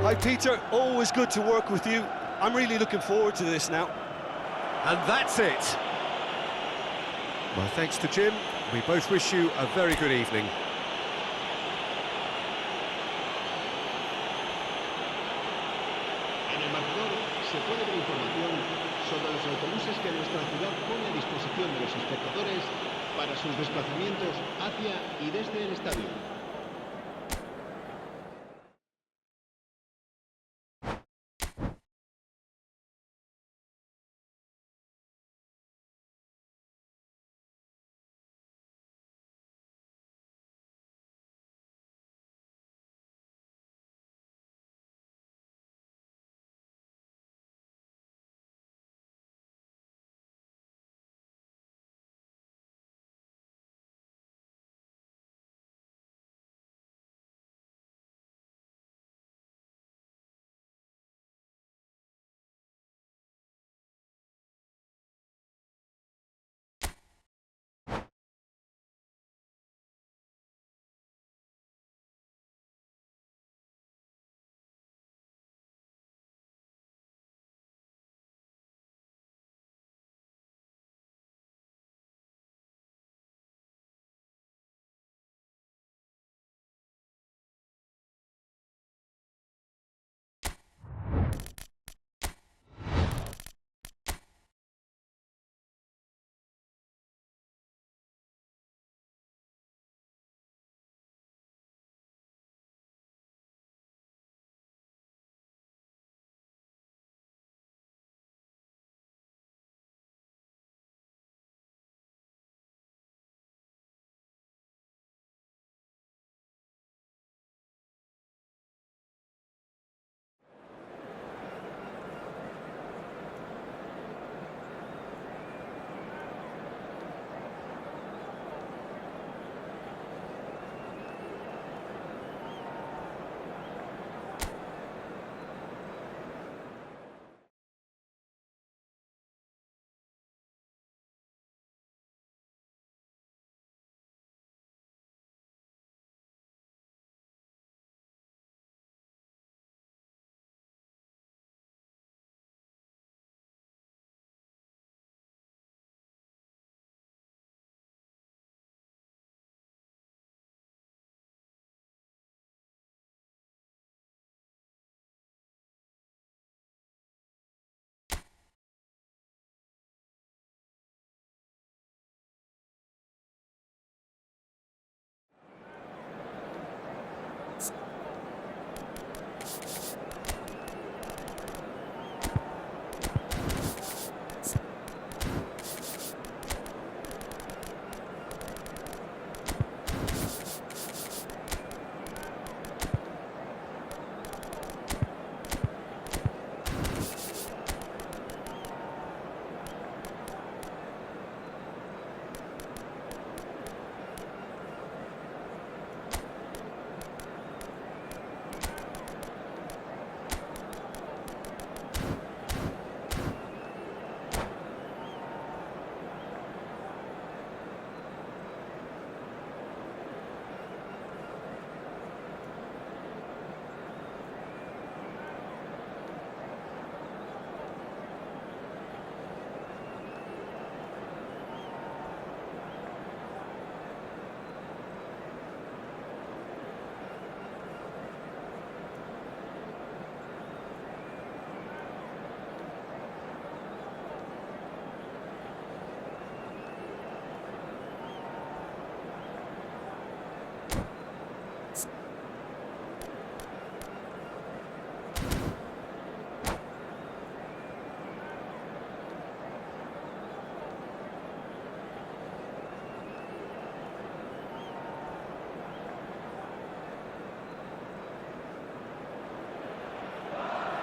Hi Peter, always good to work with you. I'm really looking forward to this now. And that's it. My thanks to Jim. We both wish you a very good evening. En el marcador se puede ver información sobre los autobuses que nuestra ciudad pone a disposición de los espectadores para sus desplazamientos hacia y desde el estadio.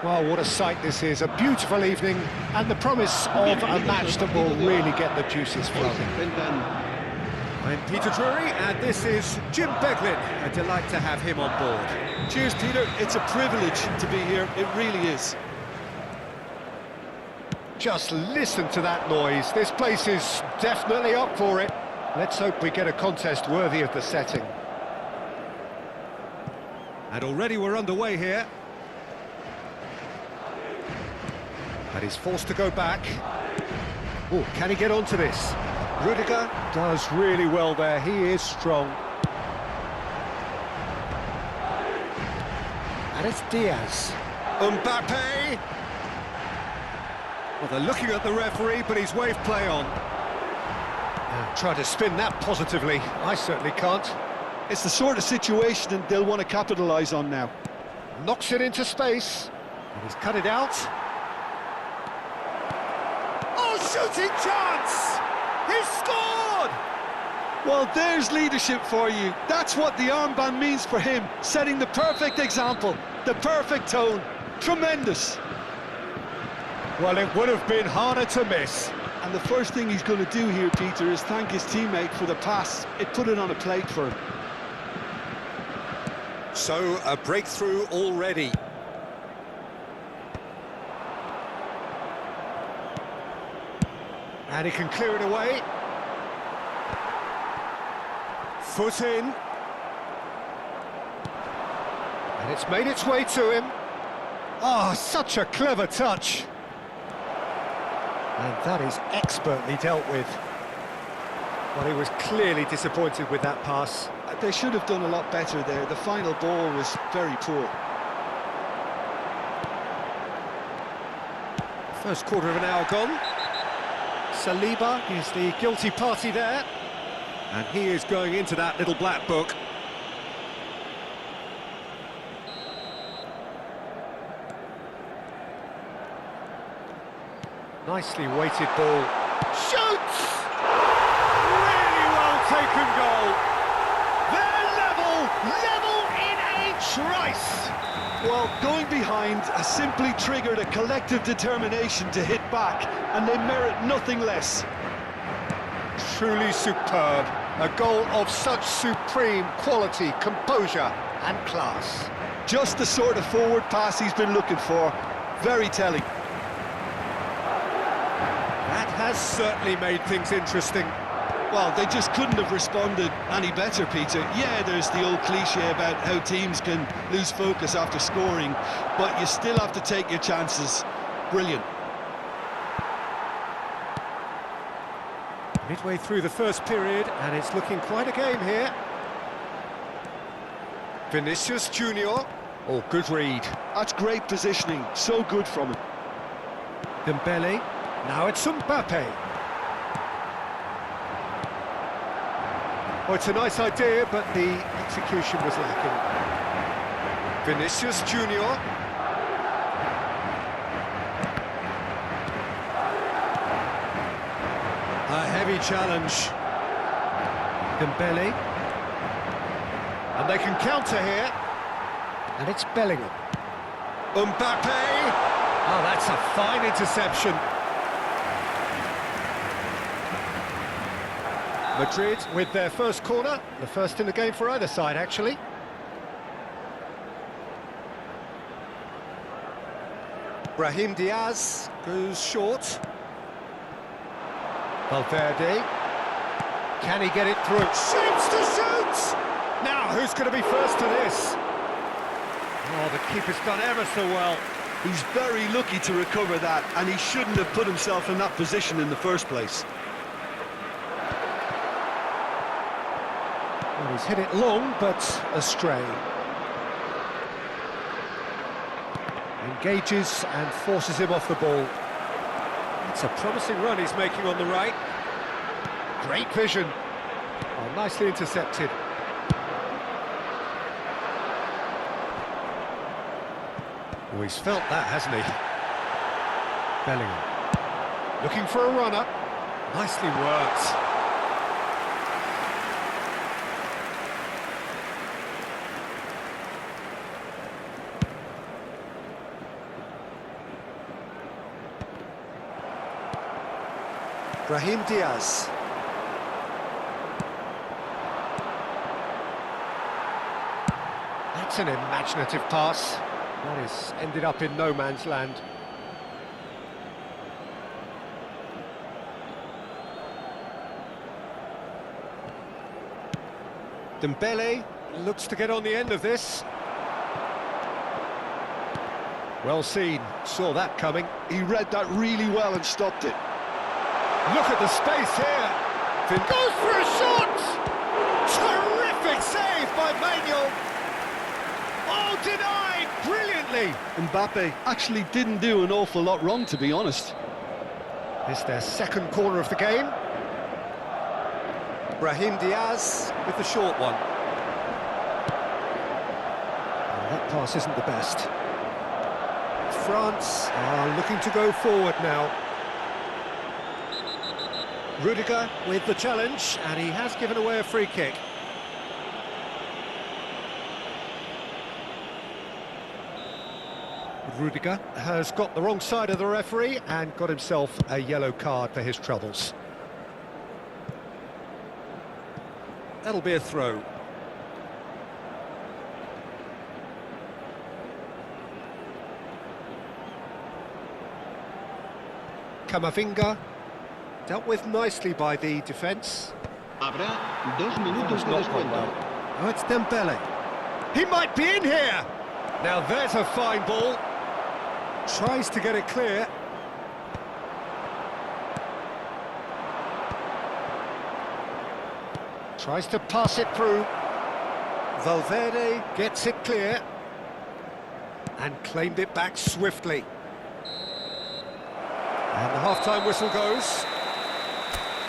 Well, what a sight this is, a beautiful evening and the promise of a match that will really get the juices flowing. I'm Peter Drury and this is Jim Beglin. A delight to have him on board. Cheers, Peter. It's a privilege to be here. It really is. Just listen to that noise. This place is definitely up for it. Let's hope we get a contest worthy of the setting. And already we're underway here. And he's forced to go back. Oh, can he get onto this? Rodrigo does really well there, he is strong. And it's Diaz. Mbappe! Well, they're looking at the referee, but he's waved play on. Try to spin that positively, I certainly can't. It's the sort of situation that they'll want to capitalise on now. Knocks it into space. And he's cut it out. Oh, shooting chance! He's scored! Well, there's leadership for you. That's what the armband means for him, setting the perfect example, the perfect tone. Tremendous. Well, it would have been harder to miss. And the first thing he's going to do here, Peter, is thank his teammate for the pass. It put it on a plate for him. So, a breakthrough already. And he can clear it away. Foot in. And it's made its way to him. Oh, such a clever touch. And that is expertly dealt with. Well, he was clearly disappointed with that pass. They should have done a lot better there. The final ball was very poor. First quarter of an hour gone. Saliba is the guilty party there. And he is going into that little black book. Nicely weighted ball. Shoots! Really well taken goal. They're level in a trice. Well, going behind has simply triggered a collective determination to hit back, and they merit nothing less. Truly superb. A goal of such supreme quality, composure and class. Just the sort of forward pass he's been looking for. Very telling. That has certainly made things interesting. Well, they just couldn't have responded any better, Peter. Yeah, there's the old cliche about how teams can lose focus after scoring, but you still have to take your chances. Brilliant. Midway through the first period, and it's looking quite a game here. Vinicius Junior. Oh, good read. That's great positioning. So good from him. Dembele. Now it's Mbappe. Oh, it's a nice idea, but the execution was lacking. Vinicius Junior. A heavy challenge. Dembele. And they can counter here. And it's Bellingham. Mbappe! Oh, that's a fine interception. Madrid with their first corner, the first in the game for either side, actually. Brahim Diaz goes short. Valverde. Can he get it through? Shoots to shoot! Now, who's going to be first to this? Oh, the keeper's done ever so well. He's very lucky to recover that, and he shouldn't have put himself in that position in the first place. Well, he's hit it long, but astray. Engages and forces him off the ball. It's a promising run he's making on the right. Great vision. Oh, nicely intercepted. Oh, he's felt that, hasn't he? Bellingham. Looking for a runner. Nicely worked. Brahim Diaz. That's an imaginative pass. That is ended up in no man's land. Dembele looks to get on the end of this. Well seen, saw that coming. He read that really well and stopped it. Look at the space here. Goes for a shot! Terrific save by Manuel. Oh, denied brilliantly. Mbappe actually didn't do an awful lot wrong, to be honest. It's their second corner of the game. Brahim Diaz with the short one. Oh, that pass isn't the best. France are looking to go forward now. Rodrigo with the challenge, and he has given away a free kick. Rodrigo has got the wrong side of the referee and got himself a yellow card for his troubles. That'll be a throw. Camavinga, dealt with nicely by the defence. Habrá 2 minutos de descuento. Oh, it's Dembele. He might be in here! Now there's a fine ball. Tries to get it clear. Tries to pass it through. Valverde gets it clear. And claimed it back swiftly. And the half-time whistle goes.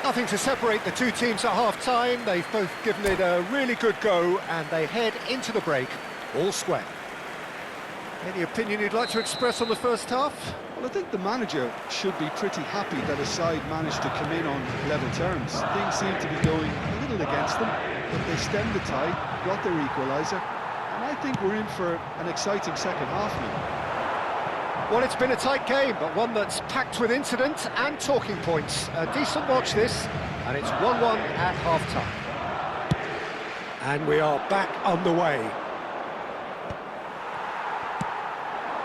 Nothing to separate the two teams at half-time. They've both given it a really good go, and they head into the break all square. Any opinion you'd like to express on the first half? Well, I think the manager should be pretty happy that his side managed to come in on level terms. Things seem to be going a little against them, but they stemmed the tide, got their equaliser, and I think we're in for an exciting second half now. Well, it's been a tight game, but one that's packed with incident and talking points. A decent watch this, and it's 1-1 at half-time. And we are back on the way.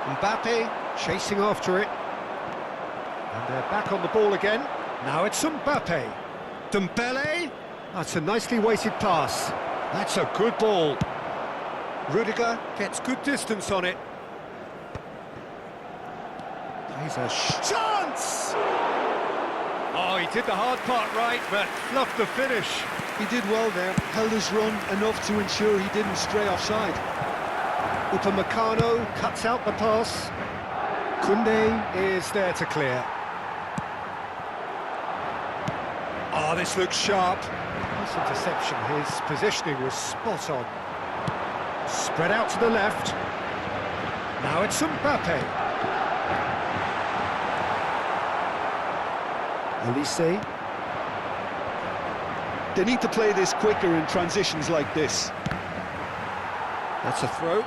Mbappe chasing after it. And they're back on the ball again. Now it's Mbappe. Dembele. That's a nicely weighted pass. That's a good ball. Rodrigo gets good distance on it. He's a chance! Oh, he did the hard part right, but fluffed the finish. He did well there, held his run enough to ensure he didn't stray offside. Upamecano cuts out the pass. Koundé is there to clear. Oh, this looks sharp. Nice interception. His positioning was spot on. Spread out to the left. Now it's Mbappe. Elise. They need to play this quicker in transitions like this. That's a throw.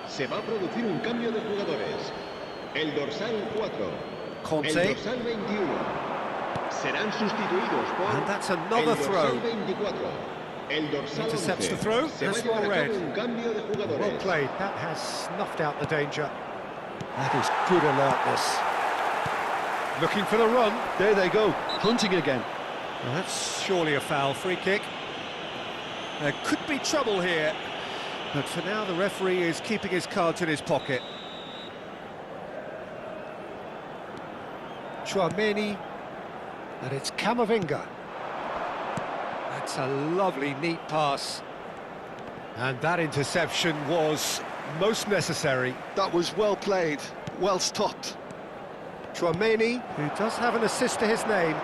Se va a producir un cambio de jugadores. El dorsal 4, Conte. el dorsal 21 serán sustituidos por And that's another el throw. dorsal 24. El dorsal Intercepts 11. the throw. Se va a That's llevar well a cabo read. un cambio de jugadores. Well played. That has snuffed out the danger. That is good alertness. Looking for the run. There they go, hunting again. Well, that's surely a foul. Free kick. There could be trouble here. But for now, the referee is keeping his cards in his pocket. Chouameni, and it's Camavinga. That's a lovely, neat pass. And that interception was most necessary. That was well played, well stopped. Chouameni, who does have an assist to his name.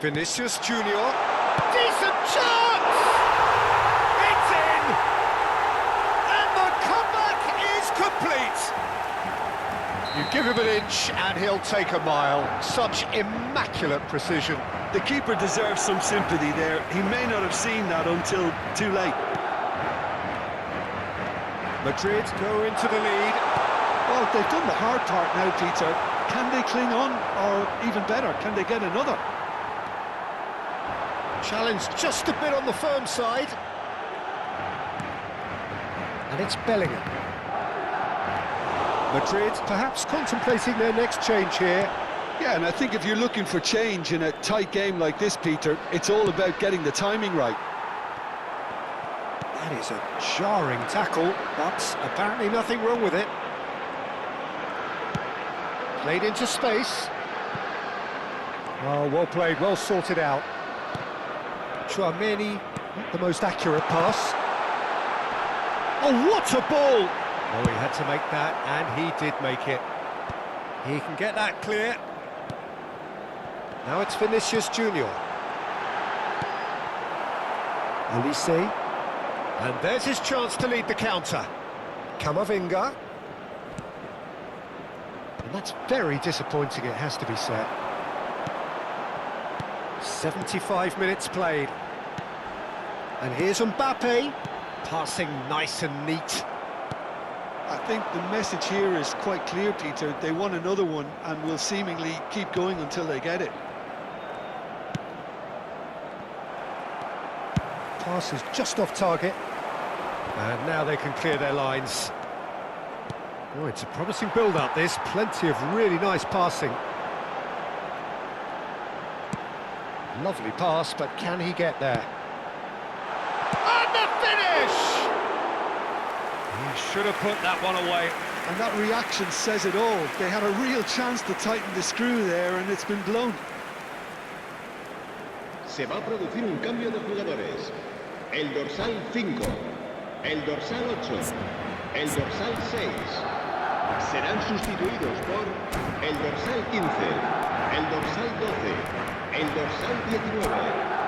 Vinicius Junior. Decent chance! It's in! And the comeback is complete! You give him an inch and he'll take a mile. Such immaculate precision. The keeper deserves some sympathy there. He may not have seen that until too late. Madrid go into the lead. Well, they've done the hard part now, Peter. Can they cling on, or even better, can they get another? Challenge just a bit on the firm side. And it's Bellingham. Madrid perhaps contemplating their next change here. Yeah, and I think if you're looking for change in a tight game like this, Peter, it's all about getting the timing right. That is a jarring tackle, but apparently nothing wrong with it. Played into space. Oh, well played, well sorted out. Chouameni, not the most accurate pass. Oh, what a ball! Oh, he had to make that, and he did make it. He can get that clear. Now it's Vinicius Junior. Olise. And there's his chance to lead the counter. Camavinga. And that's very disappointing, it has to be said. 75 minutes played. And here's Mbappe, passing nice and neat. I think the message here is quite clear, Peter. They want another one and will seemingly keep going until they get it. Pass is just off target. And now they can clear their lines. Oh, it's a promising build-up, this. Plenty of really nice passing. Lovely pass, but can he get there? And the finish! He should have put that one away. And that reaction says it all. They had a real chance to tighten the screw there, and it's been blown. Se va a producir un cambio de jugadores. El dorsal 5, el dorsal 8, el dorsal 6. Serán sustituidos por el dorsal 15, el dorsal 12, el dorsal 19.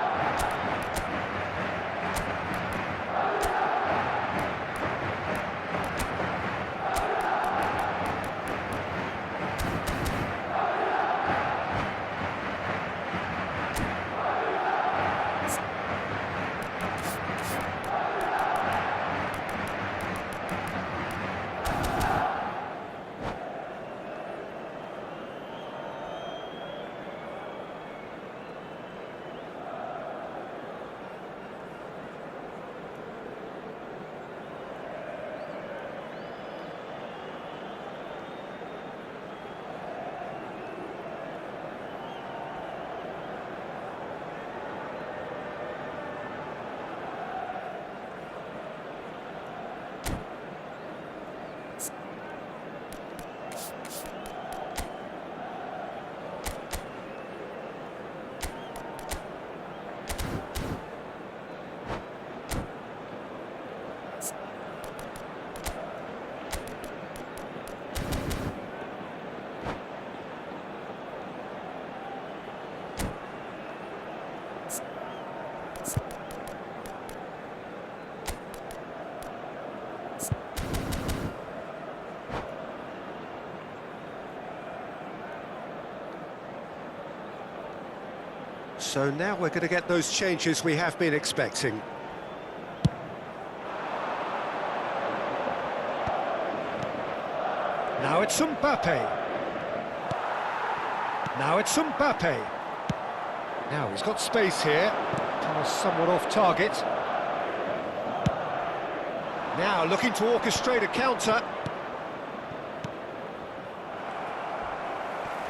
So now we're going to get those changes we have been expecting. Now it's Mbappe. Now it's Mbappe. Now he's got space here. Pass somewhat off target. Now looking to orchestrate a counter.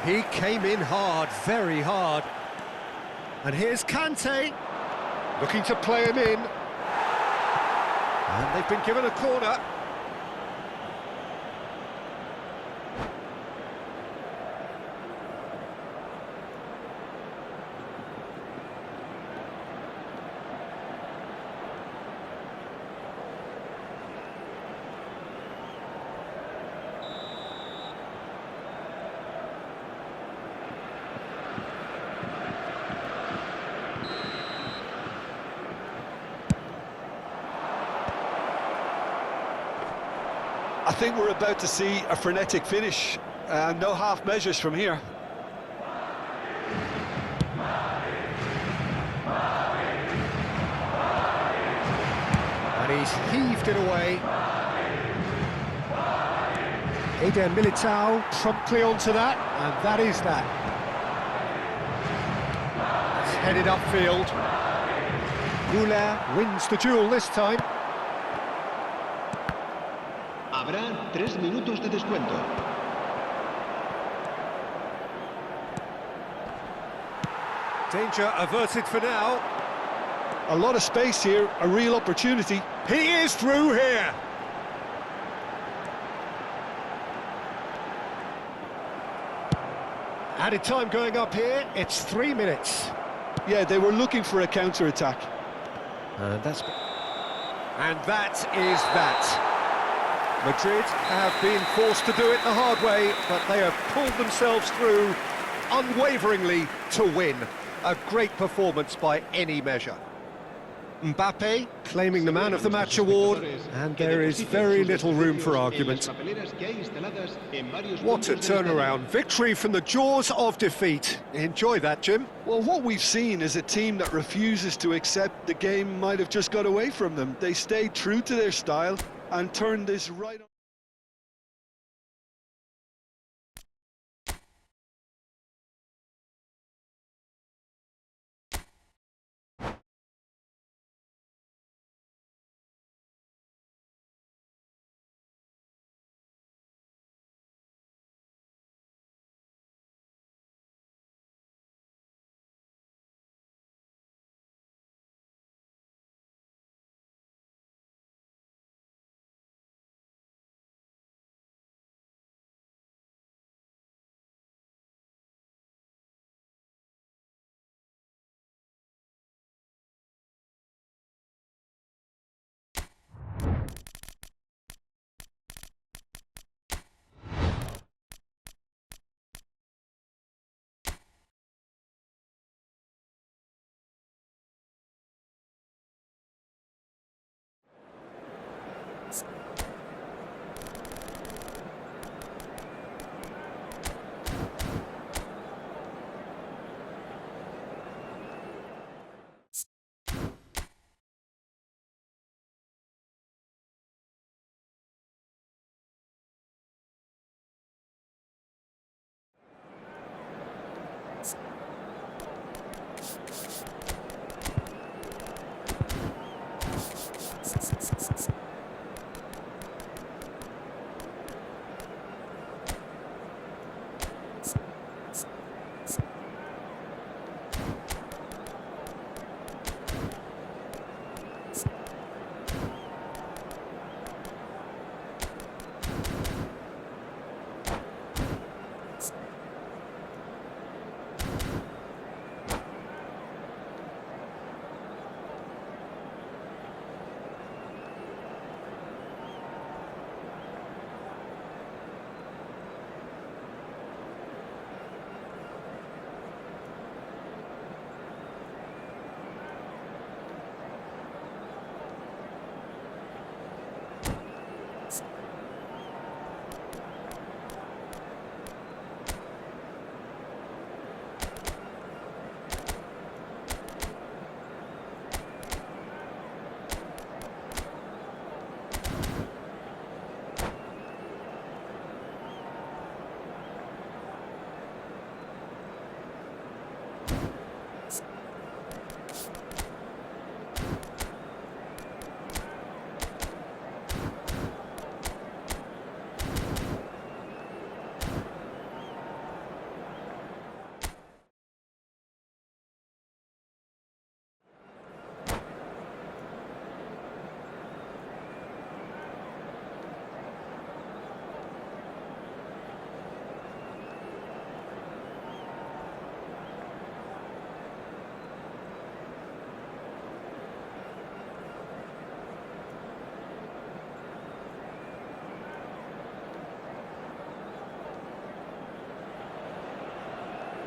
He came in hard, very hard. And here's Kante, looking to play him in. And they've been given a corner. I think we're about to see a frenetic finish. No half measures from here. And he's heaved it away. Eder Militao promptly onto that, and that is that. It's headed upfield. Guler wins the duel this time. Habrá 3 minutos de descuento. Danger averted for now. A lot of space here, a real opportunity. He is through here. Added time going up here, it's 3 minutes. Yeah, they were looking for a counter-attack. And that is that. Madrid have been forced to do it the hard way, but they have pulled themselves through unwaveringly to win. A great performance by any measure. Mbappe claiming the Man of the Match award, and there is very little room for argument. What a turnaround. Victory from the jaws of defeat. Enjoy that, Jim. Well, what we've seen is a team that refuses to accept the game might have just got away from them. They stayed true to their style and turned this right on.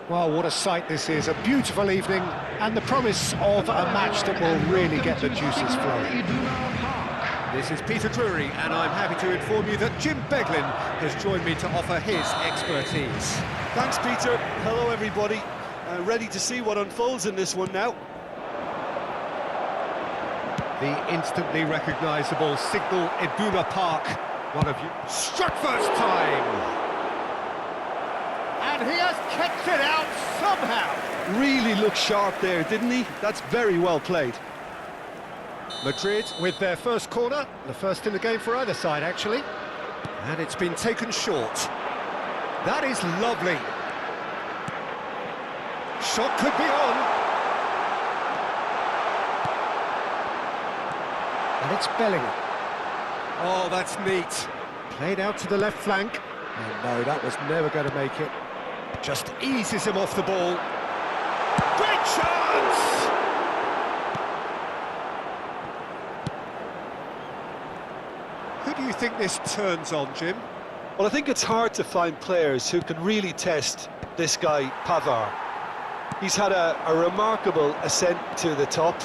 Well, what a sight this is, a beautiful evening, and the promise of a match that will really get the juices flowing. This is Peter Drury, and I'm happy to inform you that Jim Beglin has joined me to offer his expertise. Thanks, Peter. Hello, everybody. Ready to see what unfolds in this one now. The instantly recognisable signal Iduna Park One of you struck first time. And he has kept it out somehow. Really looked sharp there, didn't he? That's very well played. Madrid with their first corner, the first in the game for either side, actually. And it's been taken short. That is lovely. Shot could be on. And it's Bellingham. Oh, that's neat. Played out to the left flank. And no, that was never going to make it. Just eases him off the ball. Great chance! Who do you think this turns on, Jim? Well, I think it's hard to find players who can really test this guy, Pavard. He's had a remarkable ascent to the top,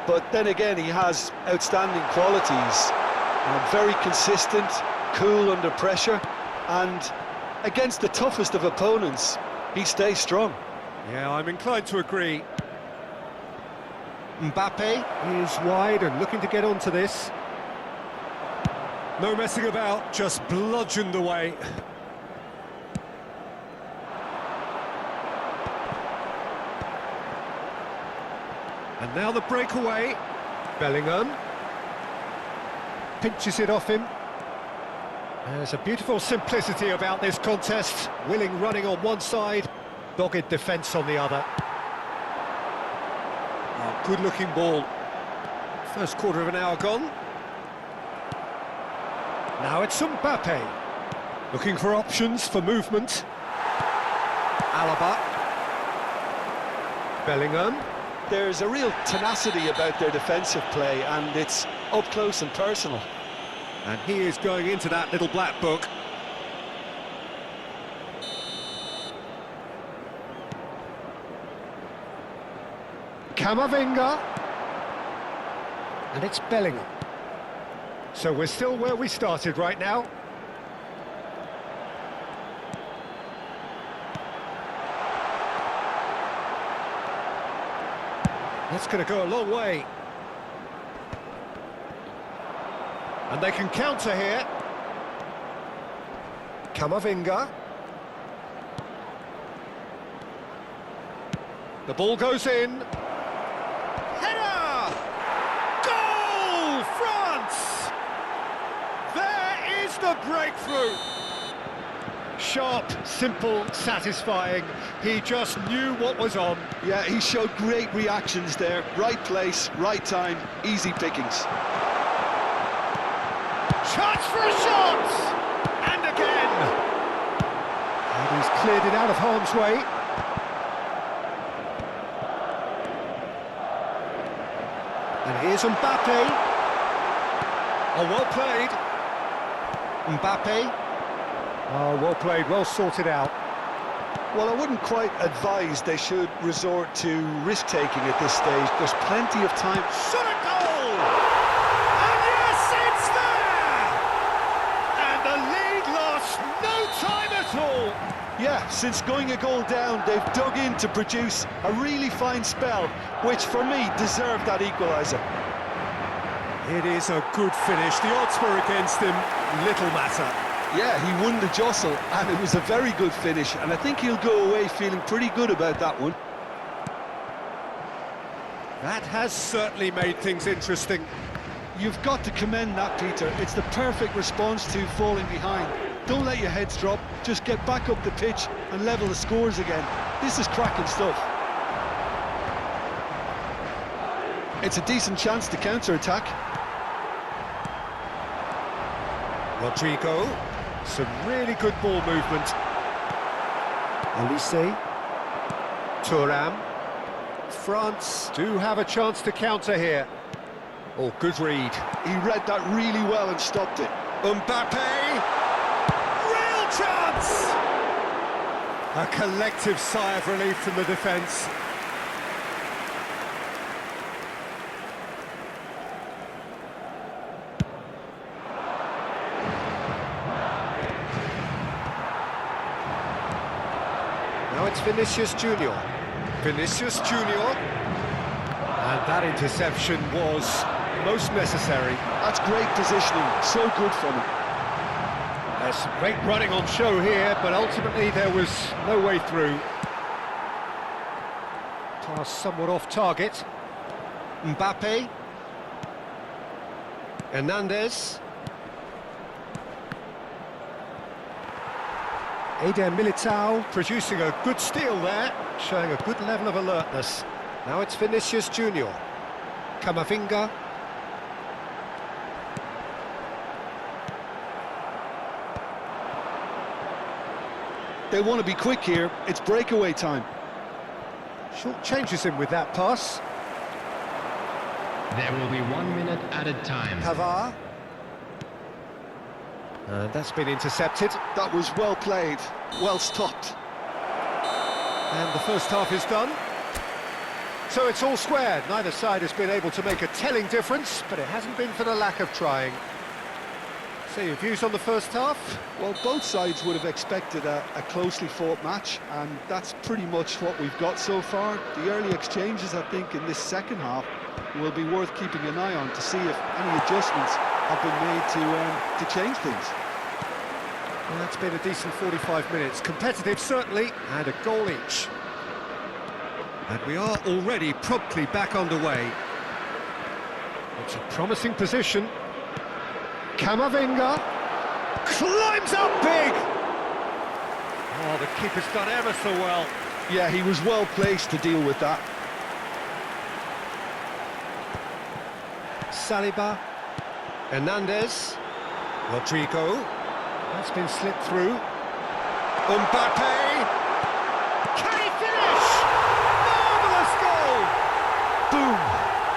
but then again, he has outstanding qualities. Very consistent, cool under pressure, and against the toughest of opponents, he stays strong. Yeah, I'm inclined to agree. Mbappe is wide and looking to get onto this. No messing about, just bludgeoned away. And now the breakaway. Bellingham pinches it off him. There's a beautiful simplicity about this contest. Willing running on one side, dogged defence on the other. Oh, good-looking ball. First quarter of an hour gone. Now it's Mbappe. Looking for options for movement. Alaba. Bellingham. There's a real tenacity about their defensive play, and it's up close and personal. And he is going into that little black book. Camavinga. And it's Bellingham. So we're still where we started right now. That's going to go a long way. And they can counter here. Camavinga. The ball goes in. Header! Goal, France! There is the breakthrough. Sharp, simple, satisfying. He just knew what was on. Yeah, he showed great reactions there. Right place, right time, easy pickings. Chance for a shot! And again! And he's cleared it out of harm's way. And here's Mbappe. Oh, well played. Mbappe. Oh, well played, well sorted out. Well, I wouldn't quite advise they should resort to risk-taking at this stage. There's plenty of time. Shot a goal! And yes, it's there! And the lead lost no time at all. Yeah, since going a goal down, they've dug in to produce a really fine spell, which for me deserved that equaliser. It is a good finish. The odds were against him, little matter. Yeah, he won the jostle, and it was a very good finish, and I think he'll go away feeling pretty good about that one. That has certainly made things interesting. You've got to commend that, Peter. It's the perfect response to falling behind. Don't let your heads drop, just get back up the pitch and level the scores again. This is cracking stuff. It's a decent chance to counter-attack. Rodrigo, some really good ball movement. Elise, Thuram. France do have a chance to counter here. Oh, good read. He read that really well and stopped it. Mbappe! Real chance! A collective sigh of relief from the defence. Now it's Vinicius Junior. Vinicius Junior. And that interception was most necessary. That's great positioning, so good from him. There's some great running on show here, but ultimately there was no way through. Pass somewhat off target. Mbappe. Hernandez. Eder Militao producing a good steal there, showing a good level of alertness. Now it's Vinicius Junior. Camavinga. They want to be quick here. It's breakaway time. Short changes him with that pass. There will be 1 minute added time. Pavard. That's been intercepted. That was well played, well stopped. And the first half is done. So it's all squared. Neither side has been able to make a telling difference, but it hasn't been for the lack of trying. So your views on the first half? Well, both sides would have expected a closely fought match, and that's pretty much what we've got so far. The early exchanges, I think, in this second half will be worth keeping an eye on to see if any adjustments have been made to change things. Well, that's been a decent 45 minutes. Competitive, certainly, and a goal each. And we are already promptly back underway. It's a promising position. Camavinga climbs up big! Oh, the keeper's done ever so well. Yeah, he was well placed to deal with that. Saliba. Hernandez. Rodrigo. That's been slipped through. Mbappe. Can he finish? Marvellous goal! Boom!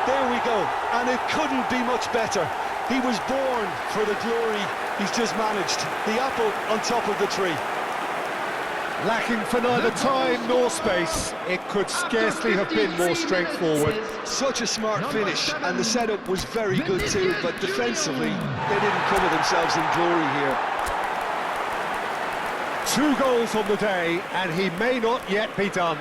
There we go. And it couldn't be much better. He was born for the glory he's just managed. The apple on top of the tree. Lacking for neither time nor space. It could scarcely have been more straightforward. Such a smart finish, and the setup was very good too, but defensively, they didn't cover themselves in glory here. 2 goals on the day, and he may not yet be done.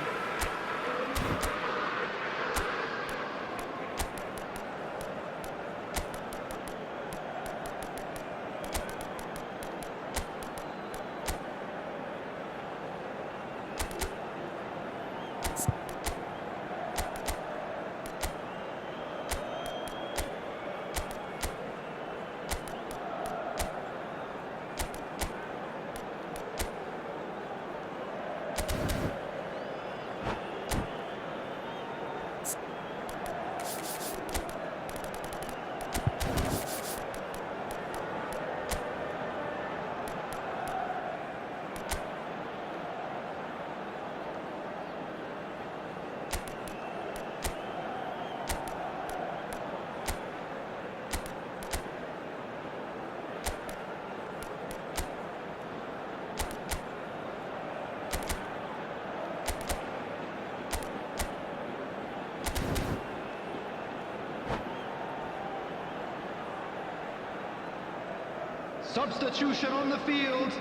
Substitution on the field.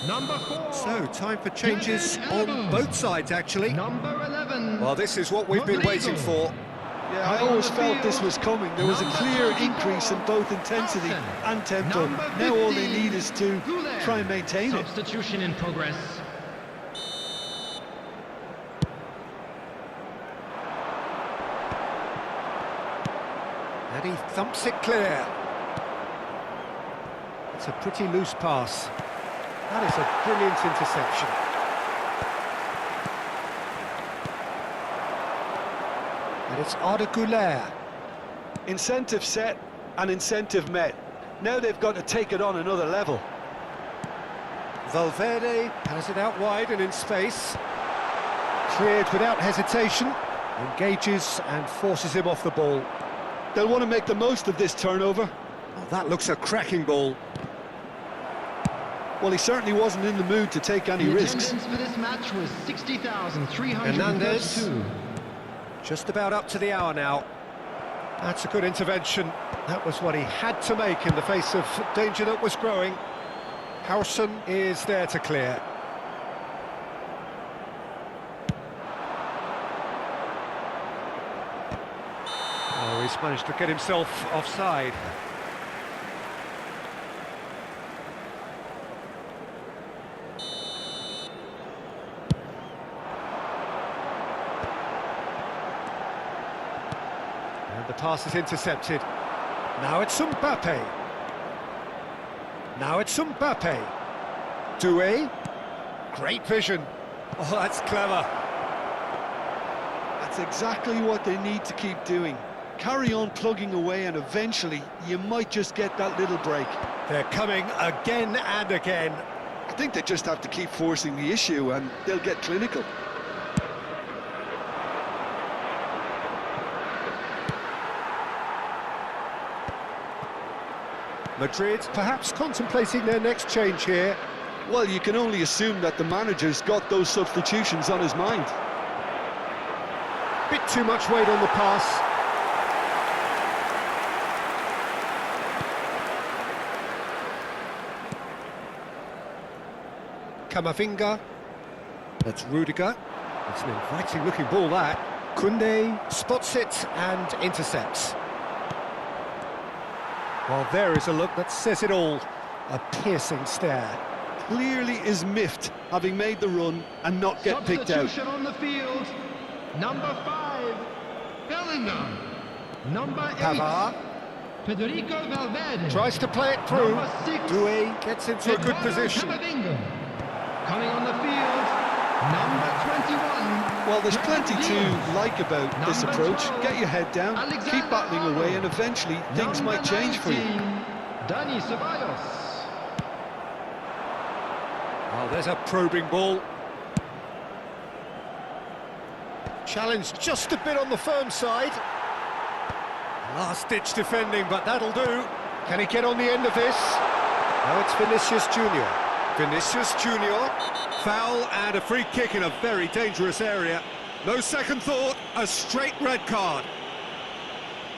Number 4. So, time for changes on both sides, actually. Number 11. Well, this is what we've been waiting for. Yeah, I always felt this was coming. There was a clear increase in both intensity and tempo. Now all they need is to try and maintain it. Substitution in progress. And he thumps it clear. It's a pretty loose pass. That is a brilliant interception. And it's Arda Güler. Incentive set and incentive met. Now they've got to take it on another level. Valverde has it out wide and in space. Cleared without hesitation. Engages and forces him off the ball. They'll want to make the most of this turnover. Oh, that looks a cracking ball. Well, he certainly wasn't in the mood to take any risks. Attendance for this match was 60,332. Hernandez. Just about up to the hour now. That's a good intervention. That was what he had to make in the face of danger that was growing. Howson is there to clear. Oh, he's managed to get himself offside. pass is intercepted. Now it's Mbappe. Now it's Mbappe. Doué. Great vision. Oh, that's clever. That's exactly what they need to keep doing. Carry on plugging away and eventually you might just get that little break. They're coming again and again. I think they just have to keep forcing the issue and they'll get clinical. Madrid perhaps contemplating their next change here. Well, you can only assume that the manager's got those substitutions on his mind. Bit too much weight on the pass. Camavinga. That's Rodrigo. It's an inviting looking ball, that. Koundé spots it and intercepts. Well, there is a look that says it all. A piercing stare. Clearly is miffed, having made the run and not get picked out. Substitution on the field. Number 5, Bellingham. Number 8, Pavard Federico Valverde. tries to play it through. Number 6, Doué gets into a good Eduardo position. Camavinga. Coming on the field, number 21. Well, there's plenty to like about this Number approach. 12, Get your head down, Alexander keep battling away, and eventually things Number might change for you. 19, Dani Ceballos. Oh, there's a probing ball. Challenged just a bit on the firm side. Last-ditch defending, but that'll do. Can he get on the end of this? Now it's Vinicius Junior. Vinicius Junior. Foul and a free kick in a very dangerous area. No second thought, a straight red card.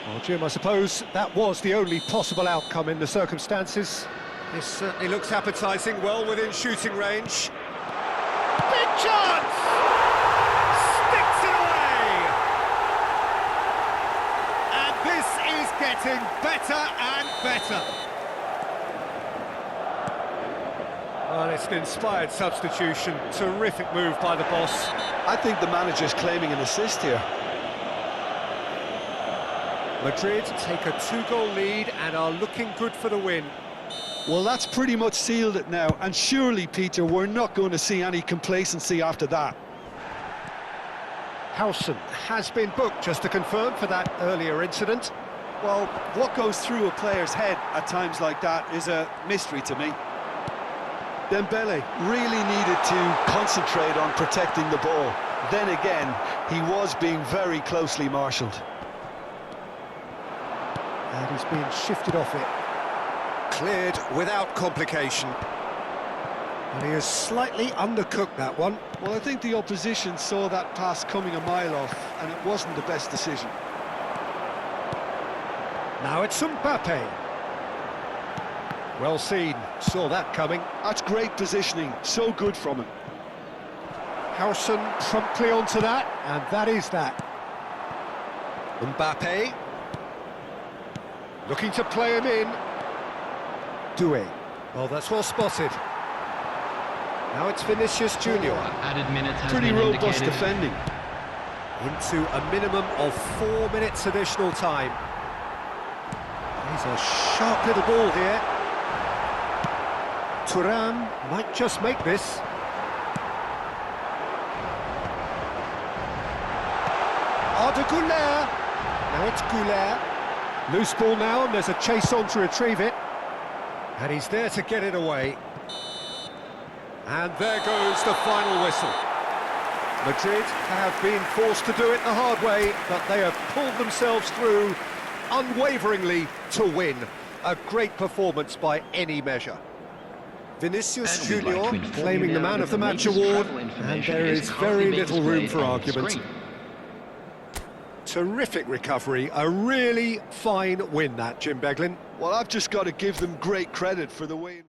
Well, Jim, I suppose that was the only possible outcome in the circumstances. This certainly looks appetising, well within shooting range. Big chance! Sticks it away! And this is getting better and better. Well, it's an inspired substitution. Terrific move by the boss. I think the manager's claiming an assist here. Madrid take a 2-goal lead and are looking good for the win. Well, that's pretty much sealed it now, and surely, Peter, we're not going to see any complacency after that. Howson has been booked, just to confirm, for that earlier incident. Well, what goes through a player's head at times like that is a mystery to me. Dembele really needed to concentrate on protecting the ball. Then again, he was being very closely marshalled. And he's being shifted off it. Cleared without complication. And he has slightly undercooked that one. Well, I think the opposition saw that pass coming a mile off, and it wasn't the best decision. Now it's Mbappe. Well seen, saw that coming. That's great positioning, so good from him. Howson promptly onto that, and that is that. Mbappe. Looking to play him in. Doué. Well, that's well spotted. Now it's Vinicius Junior. Added minutes has Pretty been robust indicated. defending. Into a minimum of 4 minutes additional time. He's a sharp little ball here. Thuram might just make this. Arda Güler. Now it's Güler. Loose ball now, and there's a chase on to retrieve it. And he's there to get it away. And there goes the final whistle. Madrid have been forced to do it the hard way, but they have pulled themselves through unwaveringly to win. A great performance by any measure. Vinicius And we'd like Junior to inform claiming you the now man that of the the match latest award, travel and information there is is currently very being little room displayed for on the argument. screen. Terrific recovery, a really fine win that, Jim Beglin. Well, I've just got to give them great credit for the way...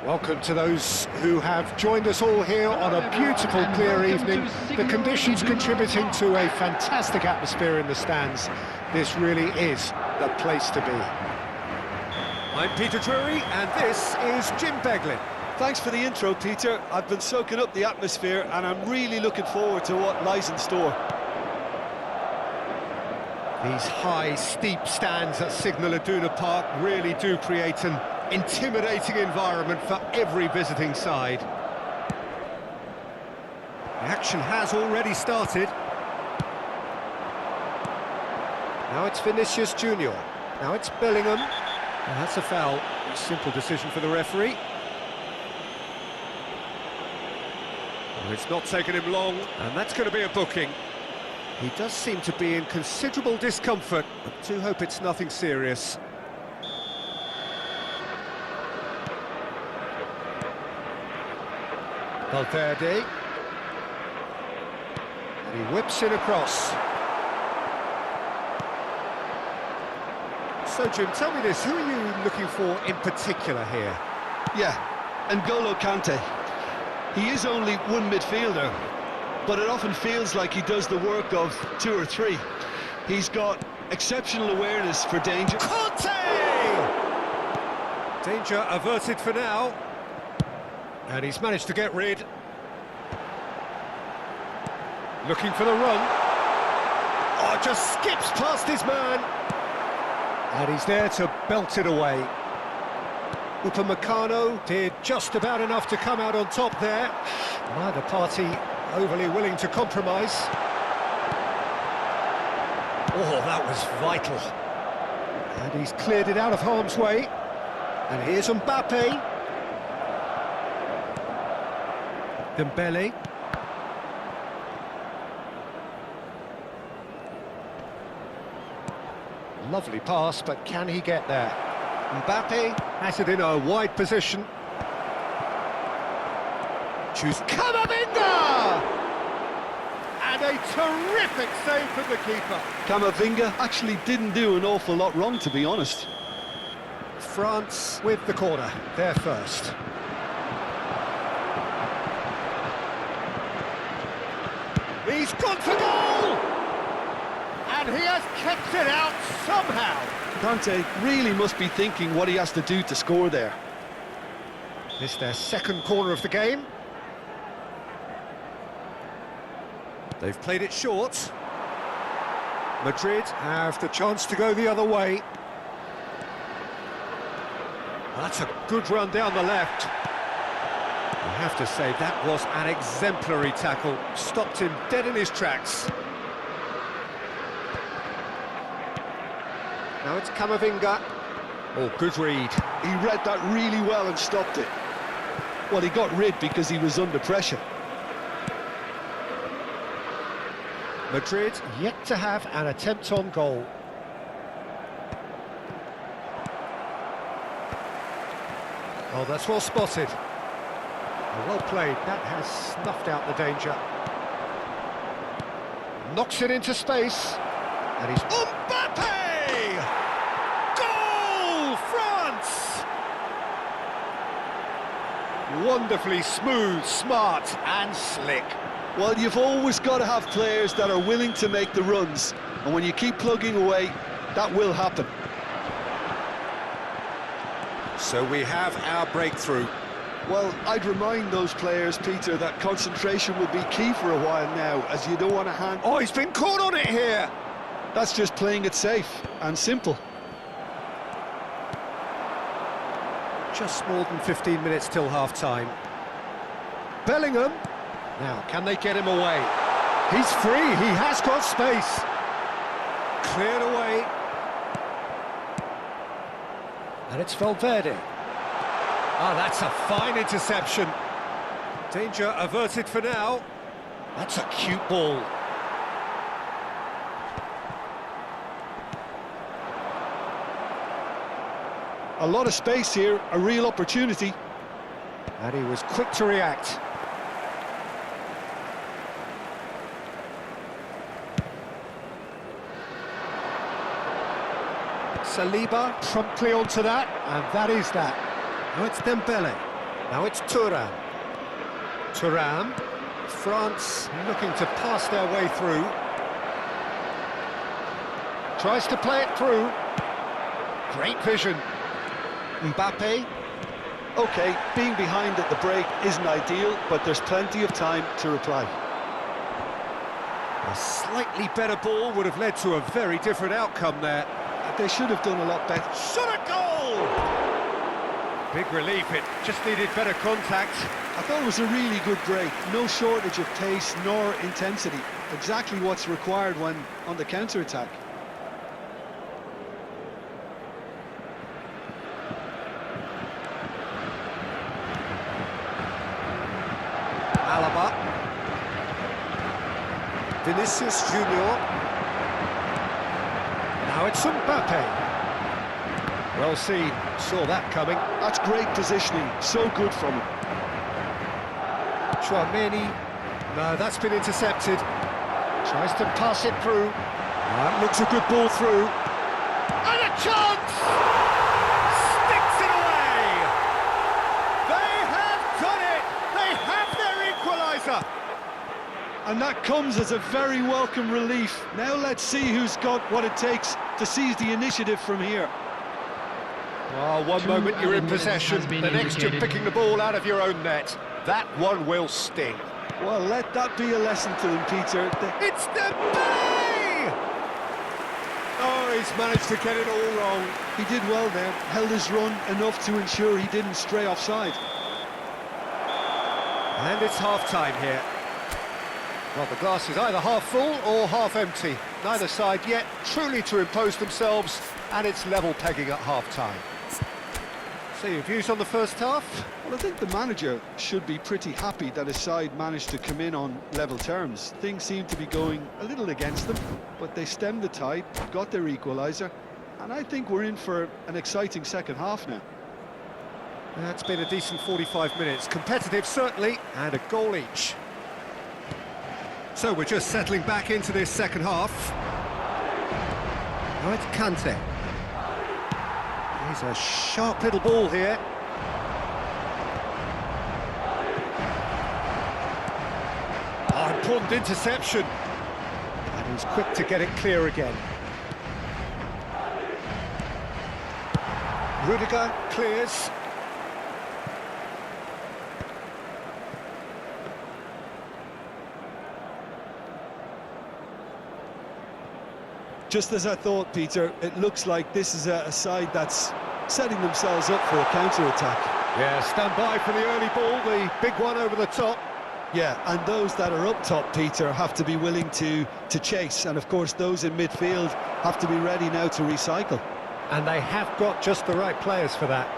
Welcome to those who have joined us all here on a beautiful, clear evening. The conditions contributing to a fantastic atmosphere in the stands. This really is the place to be. I'm Peter Drury, and this is Jim Beglin. Thanks for the intro, Peter. I've been soaking up the atmosphere and I'm really looking forward to what lies in store. These high, steep stands at Signal Iduna Park really do create an intimidating environment for every visiting side. The action has already started. Now it's Vinicius Junior. Now it's Bellingham. And that's a foul. A simple decision for the referee. Well, it's not taken him long, and that's going to be a booking. He does seem to be in considerable discomfort. I do hope it's nothing serious. Valverde. And he whips in across. So, Jim, tell me this, who are you looking for in particular here? Yeah, N'Golo Kante. He is only one midfielder, but it often feels like he does the work of two or three. He's got exceptional awareness for danger. Kante! Danger averted for now. And he's managed to get rid. Looking for the run. Oh, just skips past his man. And he's there to belt it away. Upamecano did just about enough to come out on top there. Neither party overly willing to compromise. Oh, that was vital. And he's cleared it out of harm's way. And here's Mbappe. Dembele. Lovely pass, but can he get there? Mbappe has it in a wide position. Choose Camavinga! And a terrific save from the keeper. Camavinga actually didn't do an awful lot wrong, to be honest. France with the corner, there first. He's gone for goal! And he has kept it out somehow. Kante really must be thinking what he has to do to score there. This their second corner of the game. They've played it short. Madrid have the chance to go the other way. That's a good run down the left. I have to say, that was an exemplary tackle. Stopped him dead in his tracks. Now it's Camavinga. Oh, good read. He read that really well and stopped it. Well, he got rid because he was under pressure. Madrid yet to have an attempt on goal. Oh, that's well spotted. Well played, that has snuffed out the danger. Knocks it into space. And he's... Mbappe! Goal! France! Wonderfully smooth, smart and slick. Well, you've always got to have players that are willing to make the runs. And when you keep plugging away, that will happen. So we have our breakthrough. Well, I'd remind those players, Peter, that concentration will be key for a while now, as you don't want to hand... Oh, he's been caught on it here! That's just playing it safe and simple. Just more than 15 minutes till half-time. Bellingham. Now, can they get him away? He's free, he has got space. Cleared away. And it's Valverde. Oh, that's a fine interception. Danger averted for now. That's a cute ball. A lot of space here, a real opportunity. And he was quick to react. Saliba promptly onto that, and that is that. Now it's Dembele. Now it's Thuram. Thuram. France looking to pass their way through. Tries to play it through. Great vision. Mbappe. OK, being behind at the break isn't ideal, but there's plenty of time to reply. A slightly better ball would have led to a very different outcome there. They should have done a lot better. Shot a goal! Big relief, it just needed better contact. I thought it was a really good break. No shortage of pace nor intensity. Exactly what's required when on the counter-attack. Alaba. Vinicius Junior. Now it's Mbappe. Well seen, saw that coming. That's great positioning, so good from him. Chouameni. No, that's been intercepted. Tries to pass it through. That looks a good ball through. And a chance! Sticks it away! They have done it! They have their equaliser! And that comes as a very welcome relief. Now let's see who's got what it takes to seize the initiative from here. Oh, one moment you're in possession, the next you're picking the ball out of your own net. That one will sting. Well, let that be a lesson to them, Peter. It's Dembele! Oh, he's managed to get it all wrong. He did well there, held his run enough to ensure he didn't stray offside. And it's half-time here. Well, the glass is either half full or half empty. Neither side yet truly to impose themselves, and it's level pegging at half-time. So your views on the first half? Well, I think the manager should be pretty happy that his side managed to come in on level terms. Things seem to be going a little against them, but they stemmed the tide, got their equaliser, and I think we're in for an exciting second half now. That's been a decent 45 minutes. Competitive, certainly, and a goal each. So we're just settling back into this second half. Now it's Kante. He's a sharp little ball here. Oh, important interception. And he's quick to get it clear again. Rodrigo clears. Just as I thought, Peter, it looks like this is a side that's setting themselves up for a counter-attack. Yeah, stand by for the early ball, the big one over the top. Yeah, and those that are up top, Peter, have to be willing to chase. And, of course, those in midfield have to be ready now to recycle. And they have got just the right players for that.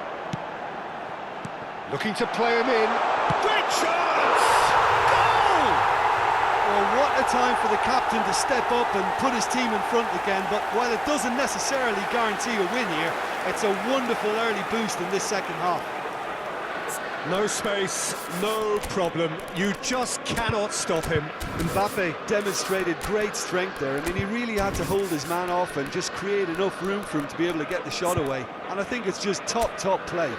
Looking to play him in. Great chance! Goal! Well, what a time for the captain to step up and put his team in front again. But while it doesn't necessarily guarantee a win here, it's a wonderful early boost in this second half. No space, no problem. You just cannot stop him. Mbappe demonstrated great strength there. I mean, he really had to hold his man off and just create enough room for him to be able to get the shot away. And I think it's just top play.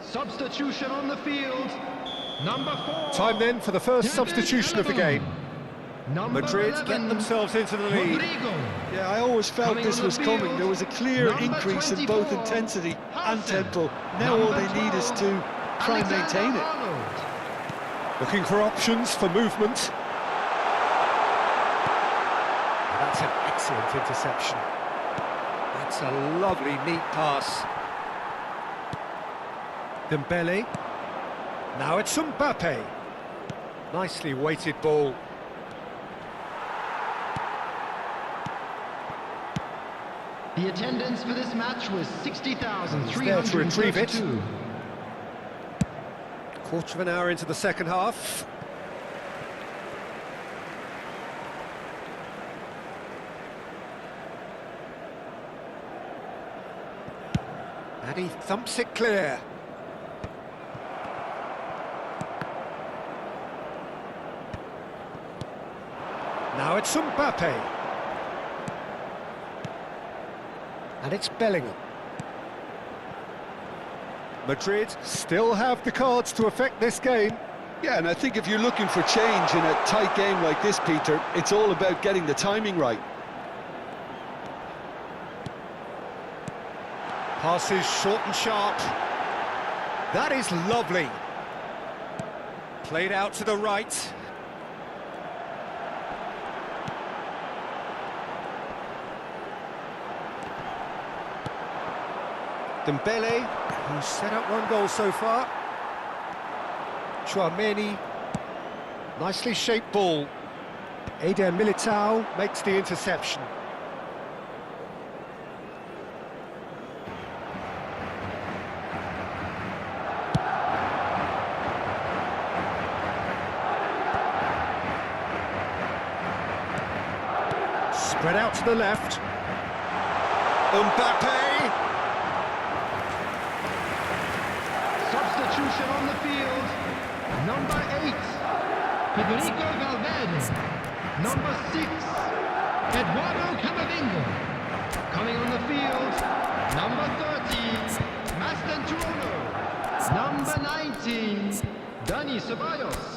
Substitution on the field. Number 4. Time then for the first substitution of the game. Number Madrid 11, get themselves into the lead. Rodrigo. Yeah, I always felt Coming this on the was coming. field, There was a clear number increase in both 24, intensity and Hudson. tempo. Now all they need is to try and maintain it. Alexander-Arnold. Looking for options for movement. That's an excellent interception. That's That's a lovely, neat pass. Dembele. Now it's Mbappe. Nicely weighted ball. The attendance for this match was He's there to retrieve it. 60,332. Quarter of an hour into the second half. And he thumps it clear. Now it's Mbappe. And it's Bellingham. Madrid still have the cards to affect this game. Yeah, and I think if you're looking for change in a tight game like this, Peter, it's all about getting the timing right. Passes short and sharp. That is lovely. Played out to the right. Dembele, who's set up one goal so far. Chouameni, nicely shaped ball. Eder Militao makes the interception. Spread out to the left. Mbappe! Substitution on the field. Number 8, Rodrigo Valverde. Number 6, Eduardo Camavinga. Coming on the field, number 30, Maston Tuono. Number 19, Dani Ceballos.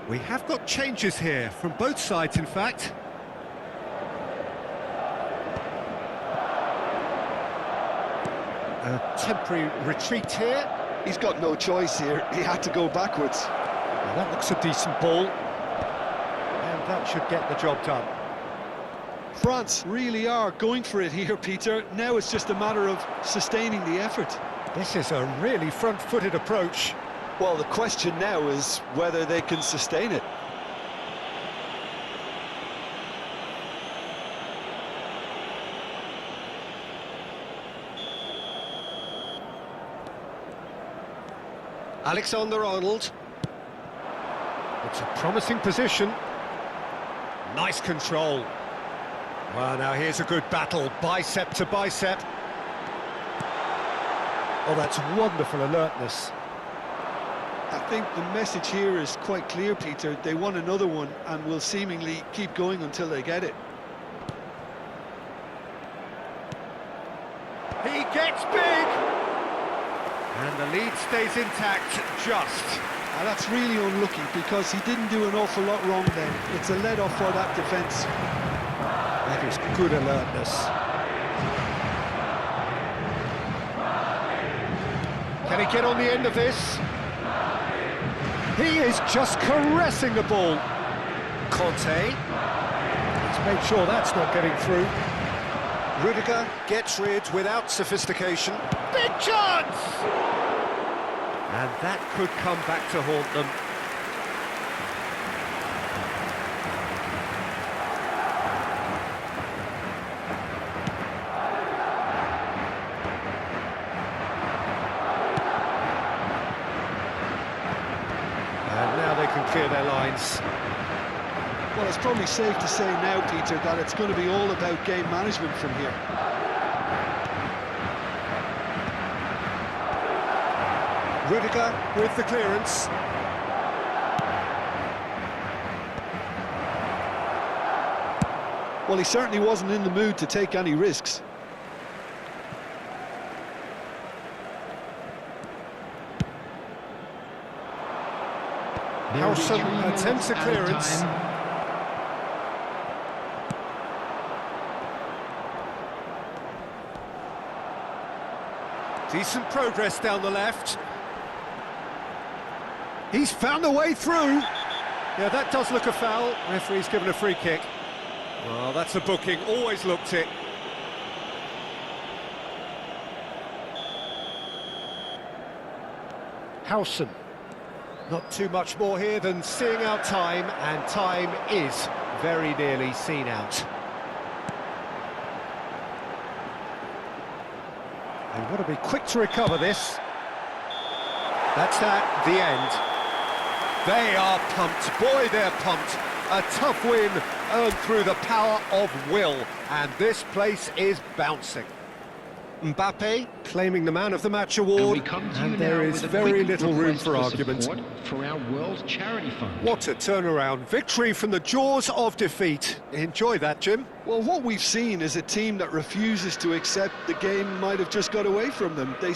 We have got changes here, from both sides in fact. A temporary retreat here. He's got no choice here. He had to go backwards. Well, that looks a decent ball. And that should get the job done. France really are going for it here, Peter. Now it's just a matter of sustaining the effort. This is a really front-footed approach. Well, the question now is whether they can sustain it. Alexander-Arnold. It's a promising position. Nice control. Well, now here's a good battle, bicep to bicep. Oh, that's wonderful alertness. I think the message here is quite clear, Peter. They want another one and will seemingly keep going until they get it. He gets big! And the lead stays intact, just. And that's really unlucky because he didn't do an awful lot wrong then. It's a let-off for that defence. That is good alertness. Can he get on the end of this? He is just caressing the ball. Conte. Let's make sure that's not getting through. Rudiger gets rid without sophistication. Big chance! And that could come back to haunt them. clear their lines. Well, it's probably safe to say now, Peter, that it's going to be all about game management from here. Rodrigo with the clearance. Well, he certainly wasn't in the mood to take any risks. Howson attempts a clearance. Decent progress down the left. He's found a way through. Yeah, that does look a foul. Referee's given a free kick. Well, that's a booking, always looked it. Howson. Not too much more here than seeing out time, and time is very nearly seen out. They want to be quick to recover this. That's that, the end. They are pumped, boy they're pumped. A tough win earned through the power of will, and this place is bouncing. Mbappe claiming the Man of the Match award, and there is very little room for argument. For our World Charity Fund. What a turnaround, victory from the jaws of defeat. Enjoy that, Jim. Well, what we've seen is a team that refuses to accept the game might have just got away from them. They